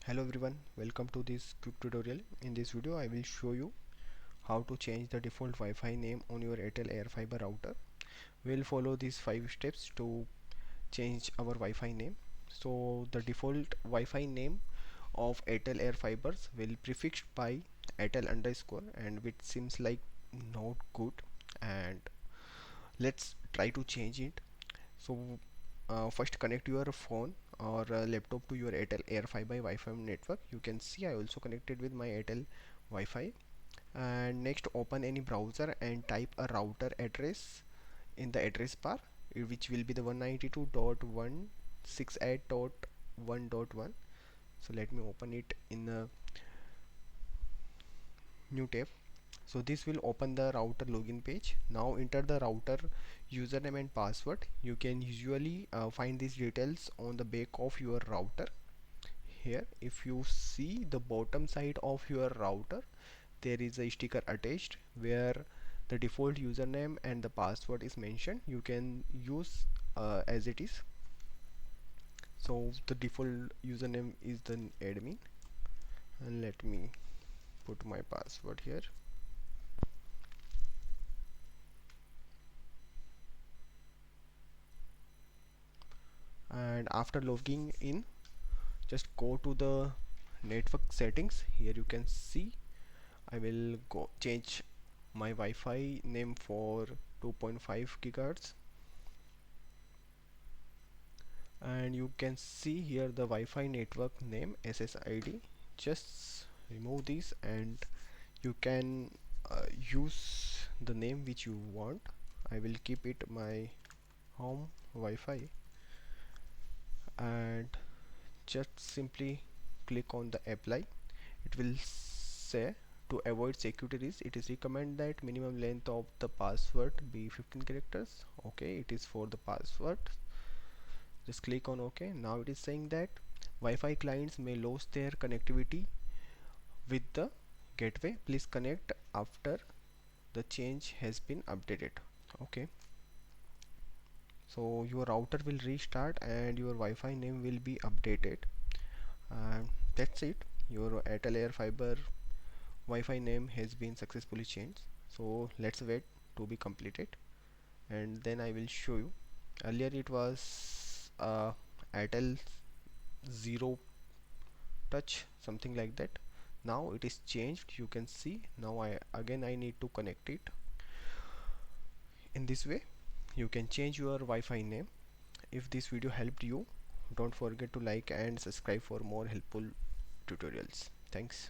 Hello everyone, welcome to this quick tutorial. In this video I will show you how to change the default Wi-Fi name on your Airtel AirFiber router. We'll follow these 5 steps to change our Wi-Fi name. So the default Wi-Fi name of Airtel AirFibers will prefixed by Airtel underscore, and which seems like not good, and let's try to change it. So first connect your phone or laptop to your Airtel AirFiber Wi-Fi network. You can see I also connected with my Airtel Wi-Fi. And next open any browser and type a router address in the address bar, which will be the 192.168.1.1. So let me open it in a new tab. So this will open the router login page. Now enter the router username and password. You can usually find these details on the back of your router. Here if you see the bottom side of your router, there is a sticker attached where the default username and the password is mentioned. You can use as it is. So the default username is the admin, and let me put my password here. And after logging in, just go to the network settings. Here you can see I will go change my Wi-Fi name for 2.5 gigahertz, and you can see here the Wi-Fi network name SSID. Just remove this and you can use the name which you want. I will keep it my home Wi-Fi, and just simply click on the apply. It will say to avoid security risk, it is recommended that minimum length of the password be 15 characters. Okay, it is for the password. Just click on OK. Now it is saying that Wi-Fi clients may lose their connectivity with the gateway. Please connect after the change has been updated. Okay, so your router will restart and your Wi-Fi name will be updated, and that's it. Your Airtel AirFiber Wi-Fi name has been successfully changed. So let's wait to be completed, and then I will show you. Earlier it was Airtel zero touch, something like that. Now it is changed. You can see now I need to connect it. In this way you can change your Wi-Fi name. If this video helped you, don't forget to like and subscribe for more helpful tutorials. Thanks.